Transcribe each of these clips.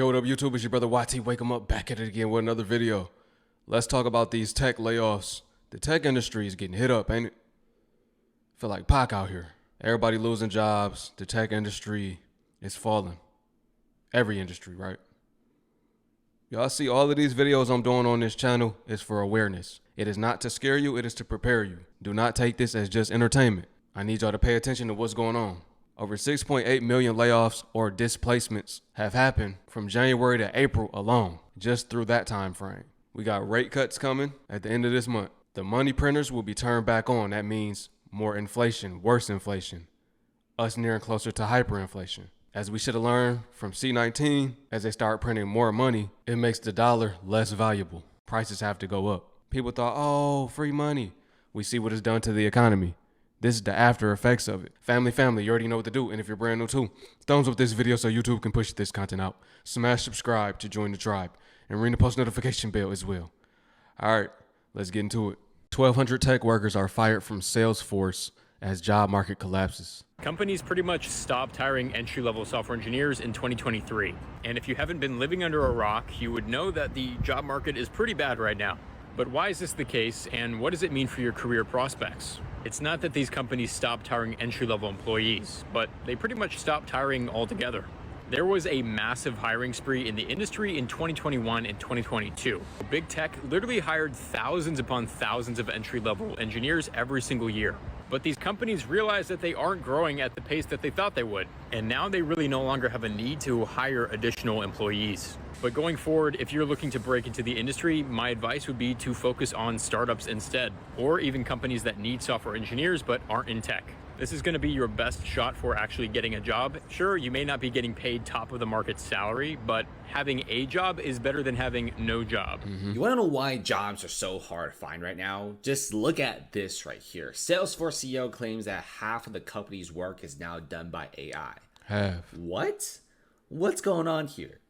Yo, what up, YouTube? It's your brother YT. Wake 'em up, back at it again with another video. Let's talk about these tech layoffs. The tech industry is getting hit up, ain't it? Feel like Pac out here. Everybody losing jobs. The tech industry is falling. Every industry, right? Y'all see all of these videos I'm doing on this channel is for awareness. It is not to scare you, it is to prepare you. Do not take this as just entertainment. I need y'all to pay attention to what's going on. Over 6.8 million layoffs or displacements have happened from January to April alone, just through that time frame. We got rate cuts coming at the end of this month. The money printers will be turned back on. That means more inflation, worse inflation, us nearing closer to hyperinflation. As we should have learned from C-19, as they start printing more money, it makes the dollar less valuable. Prices have to go up. People thought, oh, free money. We see what it's done to the economy. This is the after effects of it. Family, you already know what to do. And if you're brand new too, thumbs up this video so YouTube can push this content out. Smash subscribe to join the tribe and ring the post notification bell as well. All right, let's get into it. 1,200 tech workers are fired from Salesforce as job market collapses. Companies pretty much stopped hiring entry-level software engineers in 2023. And if you haven't been living under a rock, you would know that the job market is pretty bad right now. But why is this the case, and what does it mean for your career prospects? It's not that these companies stopped hiring entry-level employees, but they pretty much stopped hiring altogether. There was a massive hiring spree in the industry in 2021 and 2022. Big tech literally hired thousands upon thousands of entry-level engineers every single year. But these companies realized that they aren't growing at the pace that they thought they would. And now they really no longer have a need to hire additional employees. But going forward, if you're looking to break into the industry, my advice would be to focus on startups instead, or even companies that need software engineers but aren't in tech. This is going to be your best shot for actually getting a job. Sure, you may not be getting paid top of the market salary, but having a job is better than having no job. You want to know why jobs are so hard to find right now? Just look at this right here. Salesforce CEO claims that half of the company's work is now done by AI. Half. What? What's going on here?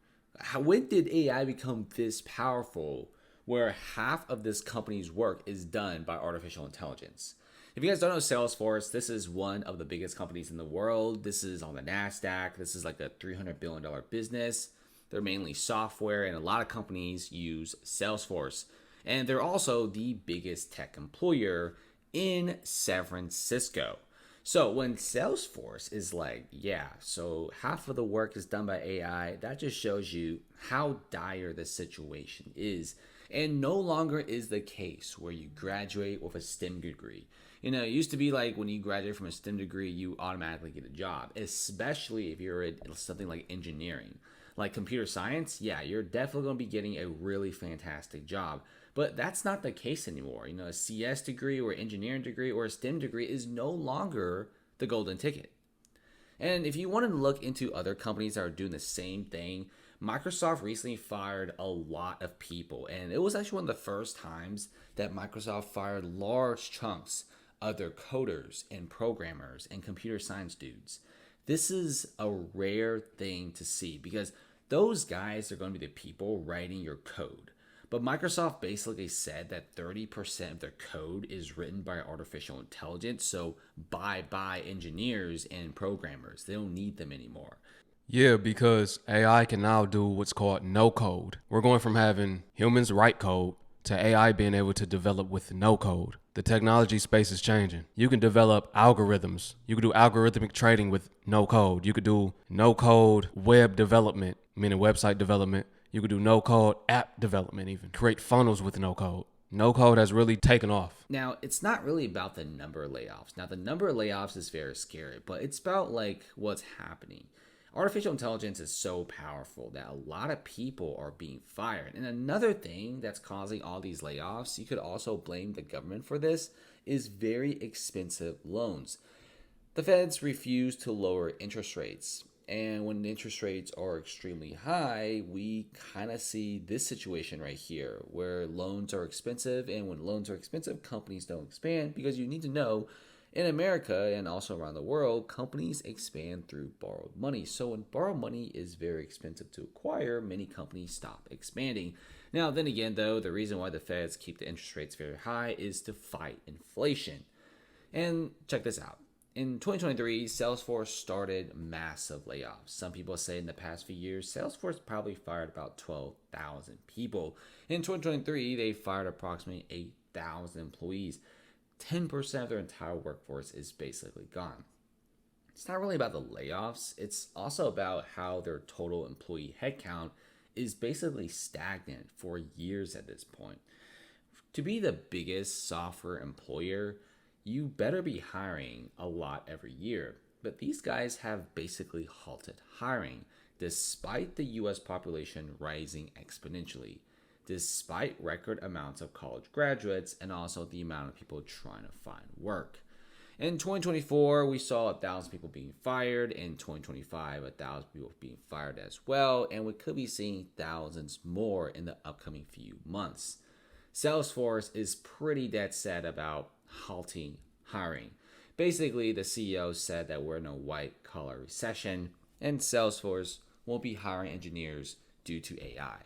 When did AI become this powerful where half of this company's work is done by artificial intelligence? If you guys don't know Salesforce, this is one of the biggest companies in the world. This is on the NASDAQ. This is like a $300 billion business. They're mainly software, and a lot of companies use Salesforce. And they're also the biggest tech employer in San Francisco. So when Salesforce is like, yeah, so half of the work is done by AI, that just shows you how dire the situation is. And no longer is the case where you graduate with a STEM degree. You know, it used to be like when you graduate from a STEM degree, you automatically get a job, especially if you're in something like engineering. Like computer science, yeah, you're definitely going to be getting a really fantastic job. But that's not the case anymore. You know, a CS degree or engineering degree or a STEM degree is no longer the golden ticket. And if you want to look into other companies that are doing the same thing, Microsoft recently fired a lot of people. And it was actually one of the first times that Microsoft fired large chunks of their coders and programmers and computer science dudes. This is a rare thing to see because those guys are going to be the people writing your code. But Microsoft basically said that 30% of their code is written by artificial intelligence. So bye-bye engineers and programmers. They don't need them anymore. Yeah, because AI can now do what's called no code. We're going from having humans write code to AI being able to develop with no code. The technology space is changing. You can develop algorithms. You can do algorithmic trading with no code. You could do no code web development, meaning website development. You could do no code app development even. Create funnels with no code. No code has really taken off. Now, it's not really about the number of layoffs. Now, the number of layoffs is very scary, but it's about like what's happening. Artificial intelligence is so powerful that a lot of people are being fired. And another thing that's causing all these layoffs, you could also blame the government for this, is very expensive loans. The feds refuse to lower interest rates. And when interest rates are extremely high, we kind of see this situation right here where loans are expensive. And when loans are expensive, companies don't expand because you need to know in America and also around the world, companies expand through borrowed money. So when borrowed money is very expensive to acquire, many companies stop expanding. Now, then again, though, the reason why the feds keep the interest rates very high is to fight inflation. And check this out. In 2023, Salesforce started massive layoffs. Some people say in the past few years, Salesforce probably fired about 12,000 people. In 2023, they fired approximately 8,000 employees. 10% of their entire workforce is basically gone. It's not really about the layoffs. It's also about how their total employee headcount is basically stagnant for years at this point. To be the biggest software employer, you better be hiring a lot every year. But these guys have basically halted hiring despite the US population rising exponentially, despite record amounts of college graduates and also the amount of people trying to find work. In 2024, we saw 1,000 people being fired. In 2025, 1,000 people being fired as well. And we could be seeing thousands more in the upcoming few months. Salesforce is pretty dead set about halting hiring. Basically, the CEO said that we're in a white-collar recession, and Salesforce won't be hiring engineers due to AI.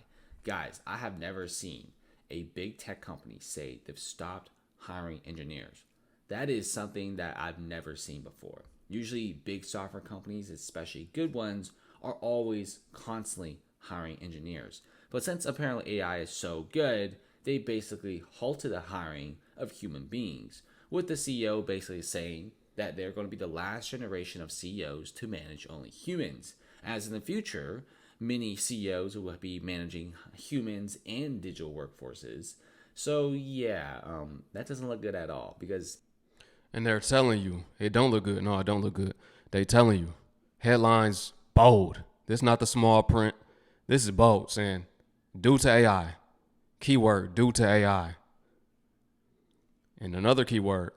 Guys, I have never seen a big tech company say they've stopped hiring engineers. That is something that I've never seen before. Usually, big software companies, especially good ones, are always constantly hiring engineers. But since apparently AI is so good, they basically halted the hiring of human beings, with the CEO basically saying that they're going to be the last generation of CEOs to manage only humans. As in the future, many CEOs will be managing humans and digital workforces. So yeah, that doesn't look good at all because... And they're telling you, it don't look good. No, it don't look good. They telling you, headlines bold. This not the small print. This is bold, saying, due to AI. Keyword, due to AI. And another keyword,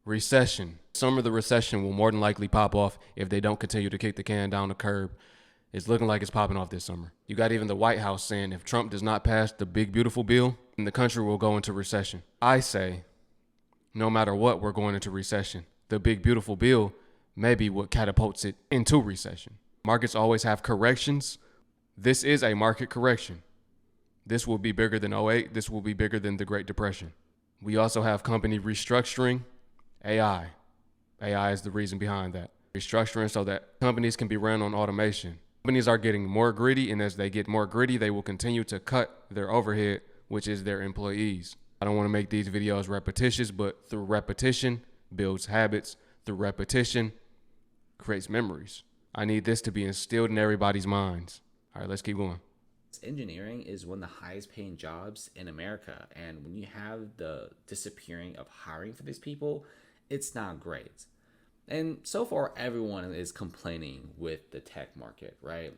recession. Some of the recession will more than likely pop off if they don't continue to kick the can down the curb. It's looking like it's popping off this summer. You got even the White House saying if Trump does not pass the big beautiful bill, then the country will go into recession. I say, no matter what, we're going into recession. The big beautiful bill may be what catapults it into recession. Markets always have corrections. This is a market correction. This will be bigger than '08. This will be bigger than the Great Depression. We also have company restructuring. AI. AI is the reason behind that. Restructuring so that companies can be run on automation. Companies are getting more greedy, and as they get more greedy, they will continue to cut their overhead, which is their employees. I don't want to make these videos repetitious, but through repetition builds habits. Through repetition creates memories. I need this to be instilled in everybody's minds. All right, let's keep going. Engineering is one of the highest paying jobs in America. And when you have the disappearing of hiring for these people, it's not great. And so far, everyone is complaining with the tech market, right?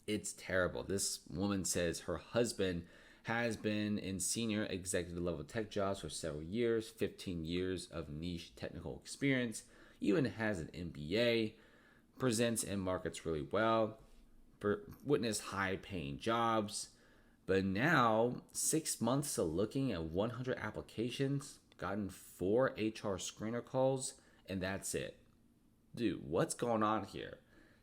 It's terrible. This woman says her husband has been in senior executive level tech jobs for several years, 15 years of niche technical experience, even has an MBA, presents in markets really well, witnessed high paying jobs. But now, 6 months of looking at 100 applications, gotten 4 HR screener calls, and that's it. Dude, what's going on here?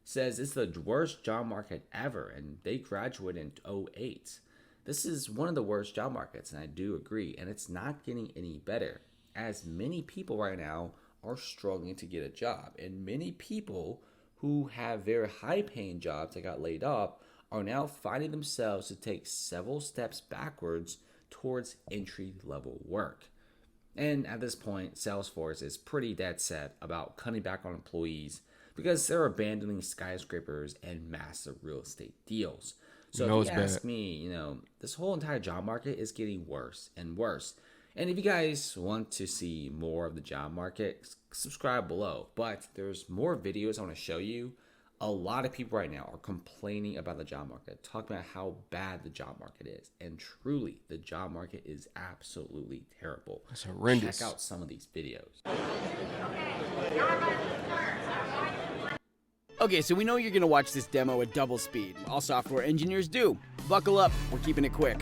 Says it's the worst job market ever, and they graduated in '08. This is one of the worst job markets, and I do agree, and it's not getting any better, as many people right now are struggling to get a job, and many people who have very high-paying jobs that got laid off are now finding themselves to take several steps backwards towards entry-level work. And at this point, Salesforce is pretty dead set about cutting back on employees because they're abandoning skyscrapers and massive real estate deals. So if you ask me, this whole entire job market is getting worse and worse. And if you guys want to see more of the job market, subscribe below. But there's more videos I want to show you. A lot of people right now are complaining about the job market, talking about how bad the job market is. And truly, the job market is absolutely terrible. It's horrendous. Check out some of these videos. Okay, so we know you're gonna watch this demo at double speed. All software engineers do. Buckle up, we're keeping it quick.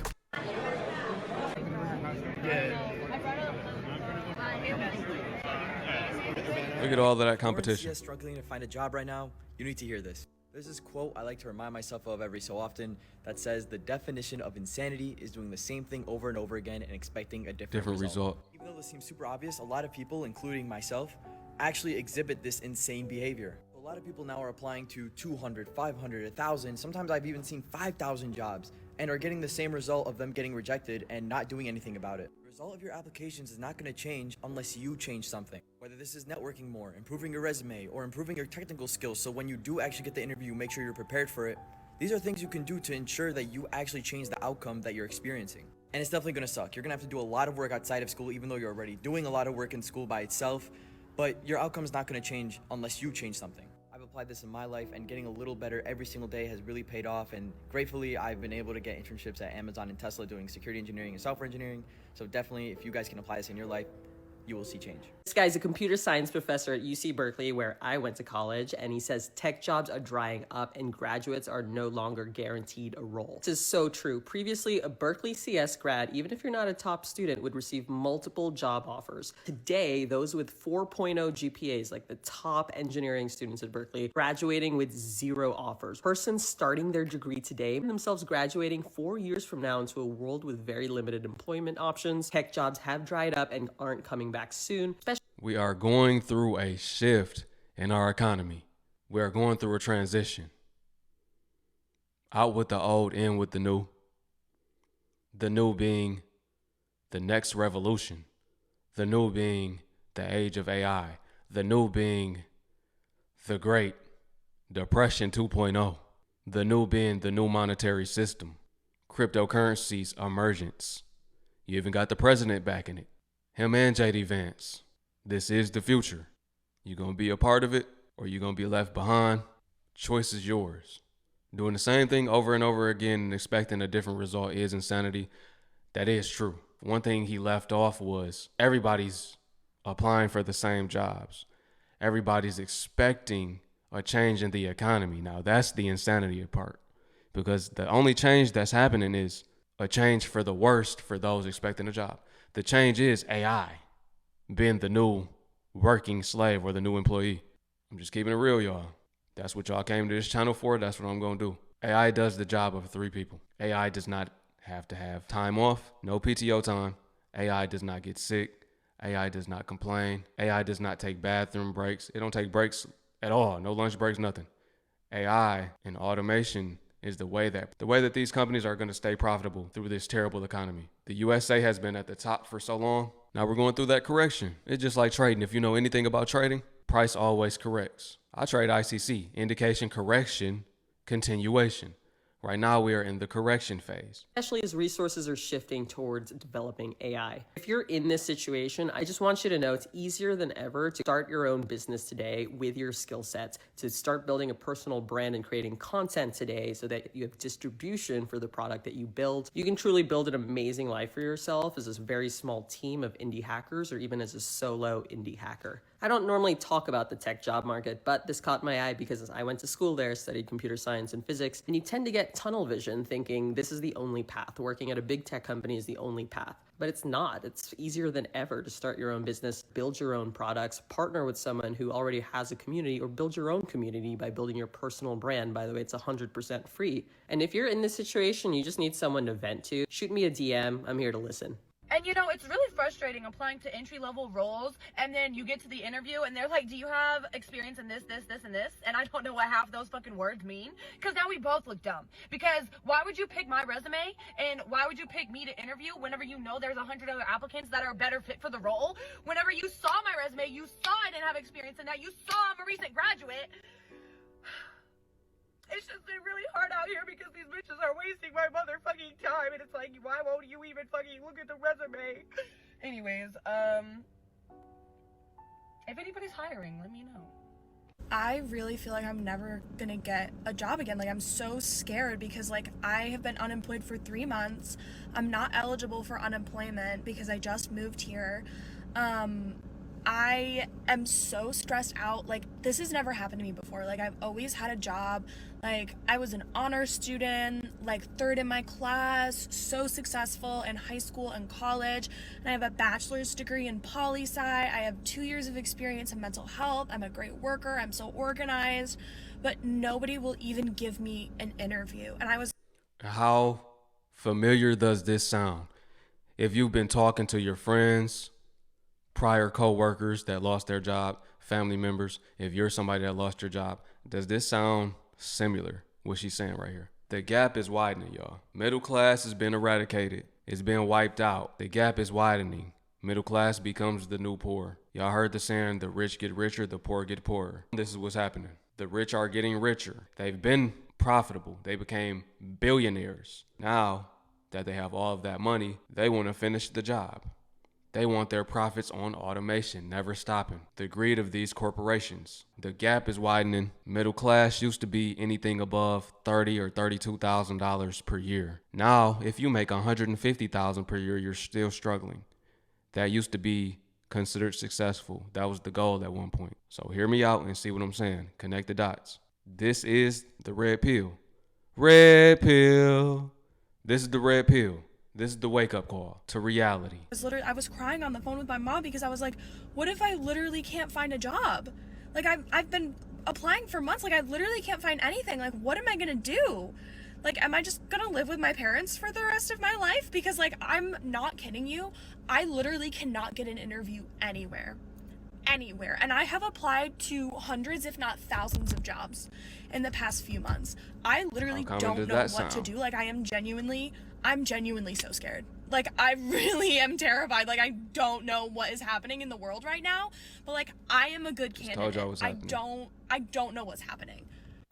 Look at all of that If competition. you're struggling to find a job right now, you need to hear this. There's this quote I like to remind myself of every so often that says the definition of insanity is doing the same thing over and over again and expecting a different result. result. Even though this seems super obvious, a lot of people, including myself, actually exhibit this insane behavior. A lot of people now are applying to 200, 500, 1,000, sometimes I've even seen 5,000 jobs, and are getting the same result of them getting rejected and not doing anything about it. The result of your applications is not going to change unless you change something. Whether this is networking more, improving your resume, or improving your technical skills so when you do actually get the interview, make sure you're prepared for it. These are things you can do to ensure that you actually change the outcome that you're experiencing. And it's definitely going to suck. You're going to have to do a lot of work outside of school, even though you're already doing a lot of work in school by itself. But your outcome is not going to change unless you change something. I've applied this in my life, and getting a little better every single day has really paid off. And gratefully, I've been able to get internships at Amazon and Tesla doing security engineering and software engineering. So definitely, if you guys can apply this in your life, you will see change. This guy's a computer science professor at UC Berkeley, where I went to college, and he says tech jobs are drying up and graduates are no longer guaranteed a role. This is so true. Previously, a Berkeley CS grad, even if you're not a top student, would receive multiple job offers. Today, those with 4.0 GPAs, like the top engineering students at Berkeley, graduating with 0 offers. Persons starting their degree today find themselves graduating 4 years from now into a world with very limited employment options. Tech jobs have dried up and aren't coming back soon. We are going through a shift in our economy. We are going through a transition. Out with the old, in with the new. The new being the next revolution. The new being the age of AI. The new being the Great Depression 2.0. The new being the new monetary system. Cryptocurrency's emergence. You even got the president backing it. Him and JD Vance. This is the future. You gonna be a part of it, or you gonna be left behind? Choice is yours. Doing the same thing over and over again and expecting a different result is insanity. That is true. One thing he left off was everybody's applying for the same jobs. Everybody's expecting a change in the economy. Now that's the insanity part, because the only change that's happening is a change for the worst for those expecting a job. The change is AI being the new working slave or the new employee. I'm just keeping it real, y'all. That's what y'all came to this channel for. That's what I'm going to do. AI does the job of 3 people. AI does not have to have time off, no PTO time. AI does not get sick. AI does not complain. AI does not take bathroom breaks. It don't take breaks at all. No lunch breaks, nothing. AI and automation is the way that these companies are going to stay profitable through this terrible economy. The USA has been at the top for so long. Now we're going through that correction. It's just like trading. If you know anything about trading, price always corrects. I trade ICC, indication, correction, continuation. Right now we are in the correction phase. Especially as resources are shifting towards developing AI. If you're in this situation, I just want you to know it's easier than ever to start your own business today with your skill sets, to start building a personal brand and creating content today so that you have distribution for the product that you build. You can truly build an amazing life for yourself as a very small team of indie hackers, or even as a solo indie hacker. I don't normally talk about the tech job market, but this caught my eye because I went to school there, studied computer science and physics, and you tend to get tunnel vision thinking this is the only path. Working at a big tech company is the only path. But it's not. It's easier than ever to start your own business, build your own products, partner with someone who already has a community, or build your own community by building your personal brand. By the way, it's 100% free. And if you're in this situation, you just need someone to vent to, shoot me a DM. I'm here to listen. And you know, it's really frustrating applying to entry-level roles, and then you get to the interview and they're like, do you have experience in this, this, this, and this? And I don't know what half those fucking words mean, because now we both look dumb. Because why would you pick my resume, and why would you pick me to interview whenever you know there's 100 other applicants that are a better fit for the role? Whenever you saw my resume, you saw I didn't have experience in that, you saw I'm a recent graduate. It's just been really hard out here because these bitches are wasting my motherfucking time, and it's like, why won't you even fucking look at the resume? Anyways, if anybody's hiring, let me know. I really feel like I'm never gonna get a job again. Like, I'm so scared because, like, I have been unemployed for 3 months. I'm not eligible for unemployment because I just moved here. I am so stressed out. Like, this has never happened to me before. Like, I've always had a job. Like, I was an honor student, like 3rd in my class, so successful in high school and college. And I have a bachelor's degree in poli-sci. I have 2 years of experience in mental health. I'm a great worker. I'm so organized. But nobody will even give me an interview. And I was... How familiar does this sound? If you've been talking to your friends, prior co-workers that lost their job, family members, if you're somebody that lost your job. Does this sound similar, what she's saying right here? The gap is widening, y'all. Middle class has been eradicated. It's been wiped out. The gap is widening. Middle class becomes the new poor. Y'all heard the saying, the rich get richer, the poor get poorer. This is what's happening. The rich are getting richer. They've been profitable. They became billionaires. Now that they have all of that money, they want to finish the job. They want their profits on automation, never stopping. The greed of these corporations. The gap is widening. Middle class used to be anything above $30,000 or $32,000 per year. Now, if you make $150,000 per year, you're still struggling. That used to be considered successful. That was the goal at one point. So hear me out and see what I'm saying. Connect the dots. This is the red pill. Red pill. This is the red pill. This is the wake-up call to reality. I was crying on the phone with my mom because I was like, what if I literally can't find a job? Like, I've been applying for months. Like, I literally can't find anything. Like, what am I gonna do? Like, am I just gonna live with my parents for the rest of my life? Because, like, I'm not kidding you. I literally cannot get an interview anywhere. And I have applied to hundreds, if not thousands of jobs in the past few months. I literally don't know what to do. Like, I'm genuinely so scared. Like, I really am terrified. Like, I don't know what is happening in the world right now, but like, I am a good candidate. I don't know what's happening.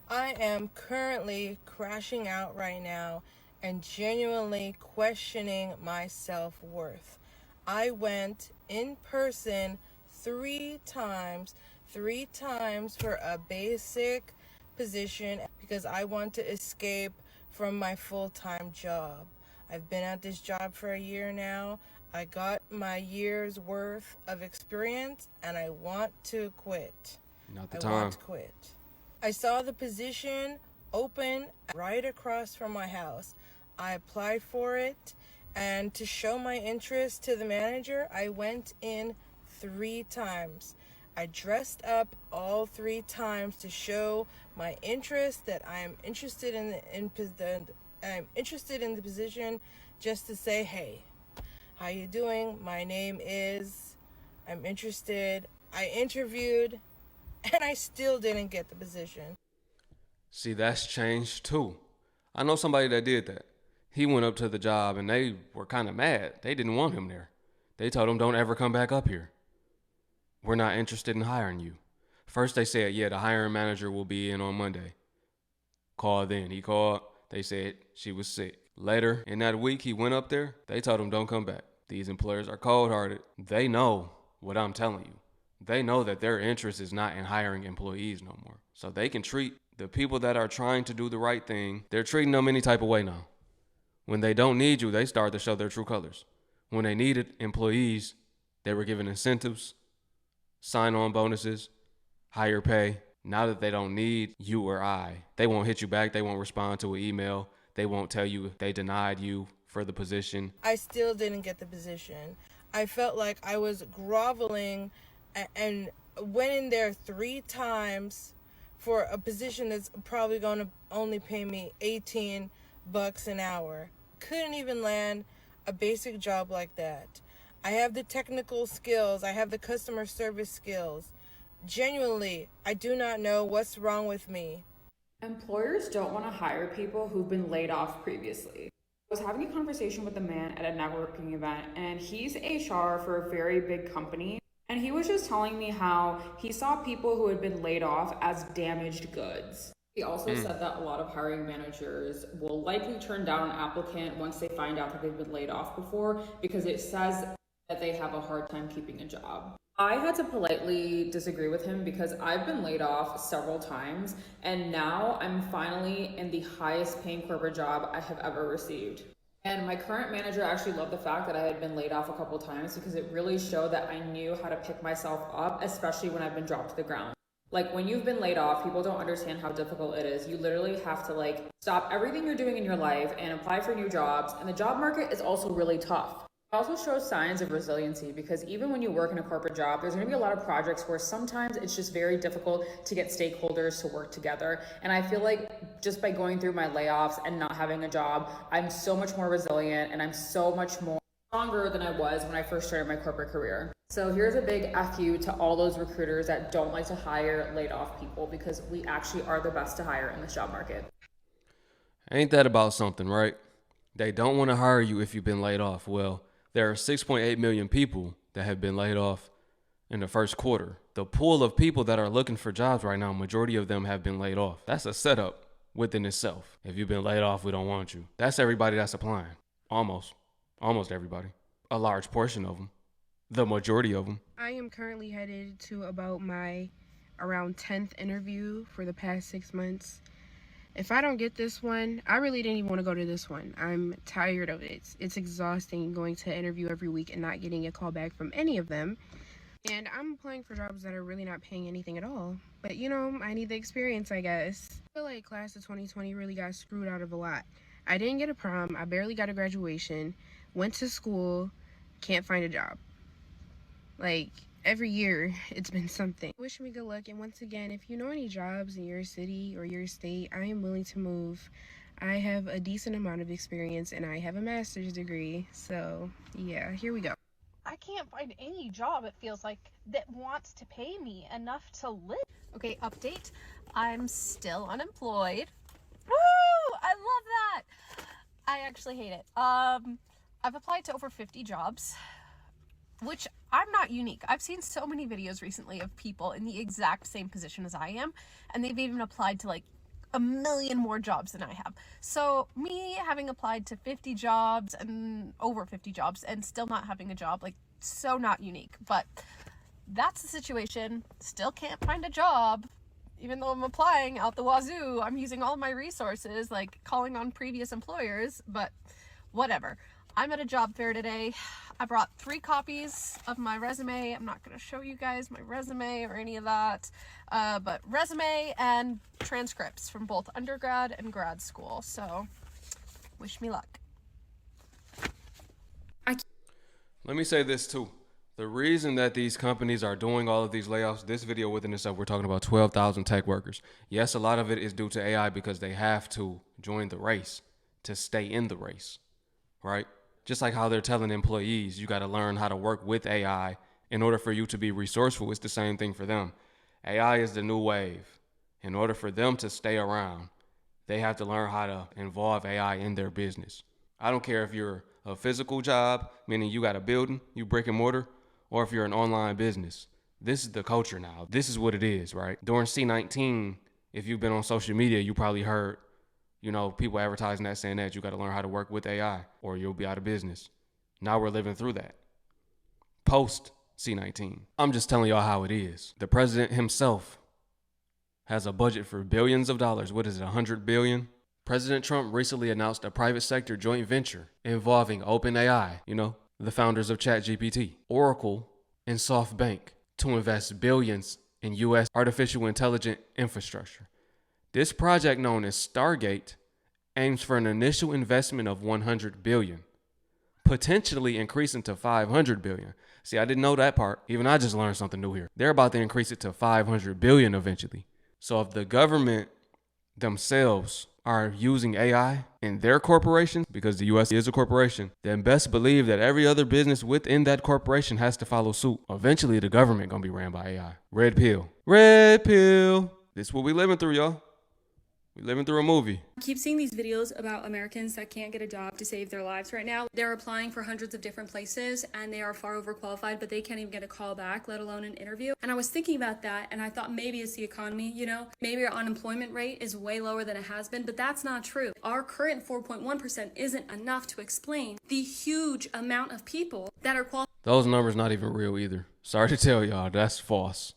I am currently crashing out right now and genuinely questioning my self-worth. I went in person 3 times for a basic position because I want to escape from my full-time job. I've been at this job for a year now. I got my year's worth of experience and I want to quit. Not the time. I want to quit. I saw the position open right across from my house. I applied for it, and to show my interest to the manager, I went in 3 times. I dressed up all 3 times to show my interest that I am interested in the position, just to say, hey, how you doing? My name is, I'm interested. I interviewed, and I still didn't get the position. See, that's changed too. I know somebody that did that. He went up to the job and they were kind of mad. They didn't want him there. They told him, don't ever come back up here. We're not interested in hiring you. First they said, yeah, the hiring manager will be in on Monday. Called in. He called. They said she was sick. Later in that week, he went up there. They told him, don't come back. These employers are cold-hearted. They know what I'm telling you. They know that their interest is not in hiring employees no more. So they can treat the people that are trying to do the right thing, they're treating them any type of way now. When they don't need you, they start to show their true colors. When they needed employees, they were given incentives, sign-on bonuses, higher pay. Now that they don't need you or I, they won't hit you back. They won't respond to an email. They won't tell you if they denied you for the position. I still didn't get the position. I felt like I was groveling and went in there 3 times for a position that's probably going to only pay me $18 an hour. Couldn't even land a basic job like that. I have the technical skills. I have the customer service skills. Genuinely, I do not know what's wrong with me. Employers don't want to hire people who've been laid off previously. I was having a conversation with a man at a networking event, and he's HR for a very big company. And he was just telling me how he saw people who had been laid off as damaged goods. He also said that a lot of hiring managers will likely turn down an applicant once they find out that they've been laid off before, because it says that they have a hard time keeping a job. I had to politely disagree with him because I've been laid off several times, and now I'm finally in the highest paying corporate job I have ever received. And my current manager actually loved the fact that I had been laid off a couple times because it really showed that I knew how to pick myself up, especially when I've been dropped to the ground. Like, when you've been laid off, people don't understand how difficult it is. You literally have to stop everything you're doing in your life and apply for new jobs. And the job market is also really tough. It also shows signs of resiliency because even when you work in a corporate job, there's going to be a lot of projects where sometimes it's just very difficult to get stakeholders to work together. And I feel like just by going through my layoffs and not having a job, I'm so much more resilient and I'm so much more stronger than I was when I first started my corporate career. So here's a big F you to all those recruiters that don't like to hire laid off people, because we actually are the best to hire in this job market. Ain't that about something, right? They don't want to hire you if you've been laid off. Well, there are 6.8 million people that have been laid off in the first quarter. The pool of people that are looking for jobs right now, majority of them have been laid off. That's a setup within itself. If you've been laid off, we don't want you. That's everybody that's applying. Almost everybody. A large portion of them. The majority of them. I am currently headed to about my around 10th interview for the past 6 months. If I don't get this one, I really didn't even want to go to this one. I'm tired of it. It's exhausting going to interview every week and not getting a call back from any of them. And I'm applying for jobs that are really not paying anything at all. But you know, I need the experience, I guess. I feel like class of 2020 really got screwed out of a lot. I didn't get a prom, I barely got a graduation, went to school, can't find a job. Like, every year, it's been something. Wish me good luck, and once again, if you know any jobs in your city or your state, I am willing to move. I have a decent amount of experience, and I have a master's degree, so yeah, here we go. I can't find any job, it feels like, that wants to pay me enough to live. Okay, update. I'm still unemployed. Woo! I love that! I actually hate it. I've applied to over 50 jobs, which I'm not unique. I've seen so many videos recently of people in the exact same position as I am, and they've even applied to like a million more jobs than I have. So me having applied to 50 jobs and over 50 jobs and still not having a job, like, so not unique. But that's the situation. Still can't find a job, even though I'm applying out the wazoo. I'm using all my resources, like calling on previous employers, but whatever. I'm at a job fair today. I brought 3 copies of my resume. I'm not going to show you guys my resume or any of that, but resume and transcripts from both undergrad and grad school. So wish me luck. Let me say this too. The reason that these companies are doing all of these layoffs, this video within itself, we're talking about 12,000 tech workers. Yes, a lot of it is due to AI because they have to join the race to stay in the race, right? Just like how they're telling employees, you got to learn how to work with AI in order for you to be resourceful. It's the same thing for them. AI is the new wave. In order for them to stay around, they have to learn how to involve AI in their business. I don't care if you're a physical job, meaning you got a building, you brick and mortar, or if you're an online business. This is the culture now. This is what it is, right? During C19, if you've been on social media, you probably heard, people advertising that, saying that you got to learn how to work with AI or you'll be out of business. Now we're living through that. Post C19. I'm just telling y'all how it is. The president himself has a budget for billions of dollars. What is it, 100 billion? President Trump recently announced a private sector joint venture involving OpenAI, the founders of ChatGPT, Oracle, and SoftBank to invest billions in U.S. artificial intelligence infrastructure. This project, known as Stargate, aims for an initial investment of $100 billion, potentially increasing to $500 billion. See, I didn't know that part. Even I just learned something new here. They're about to increase it to $500 billion eventually. So if the government themselves are using AI in their corporation, because the U.S. is a corporation, then best believe that every other business within that corporation has to follow suit. Eventually, the government gonna be ran by AI. Red pill. Red pill. This is what we living through, y'all. We living through a movie. I keep seeing these videos about Americans that can't get a job to save their lives right now. They're applying for hundreds of different places and they are far overqualified, but they can't even get a call back, let alone an interview. And I was thinking about that and I thought maybe it's the economy, maybe our unemployment rate is way lower than it has been, but that's not true. Our current 4.1% isn't enough to explain the huge amount of people that are qualified. Those numbers not even real either. Sorry to tell y'all, that's false.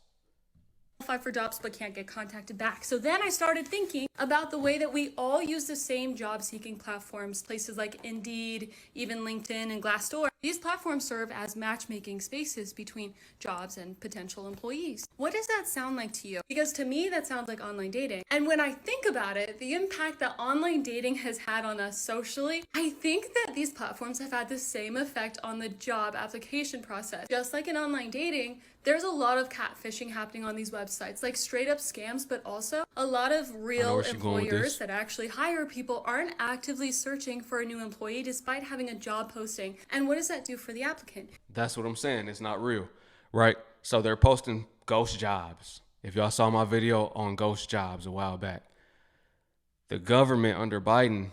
For jobs but can't get contacted back. So then I started thinking about the way that we all use the same job seeking platforms, places like Indeed, even LinkedIn and Glassdoor. These platforms serve as matchmaking spaces between jobs and potential employees. What does that sound like to you? Because to me, that sounds like online dating. And when I think about it, the impact that online dating has had on us socially, I think that these platforms have had the same effect on the job application process. Just like in online dating, there's a lot of catfishing happening on these websites, like straight up scams, but also a lot of real employers that actually hire people aren't actively searching for a new employee despite having a job posting. And what does that that do for the applicant? That's what I'm saying. It's not real, right? So they're posting ghost jobs. If y'all saw my video on ghost jobs a while back, the government under Biden,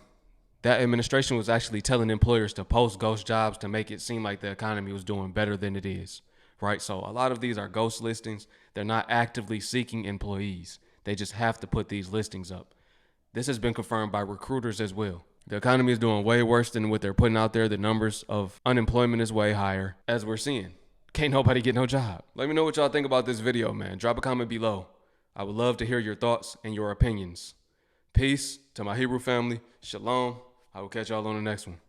that administration was actually telling employers to post ghost jobs to make it seem like the economy was doing better than it is, right? So a lot of these are ghost listings. They're not actively seeking employees. They just have to put these listings up. This has been confirmed by recruiters as well. The economy is doing way worse than what they're putting out there. The numbers of unemployment is way higher, as we're seeing. Can't nobody get no job. Let me know what y'all think about this video, man. Drop a comment below. I would love to hear your thoughts and your opinions. Peace to my Hebrew family. Shalom. I will catch y'all on the next one.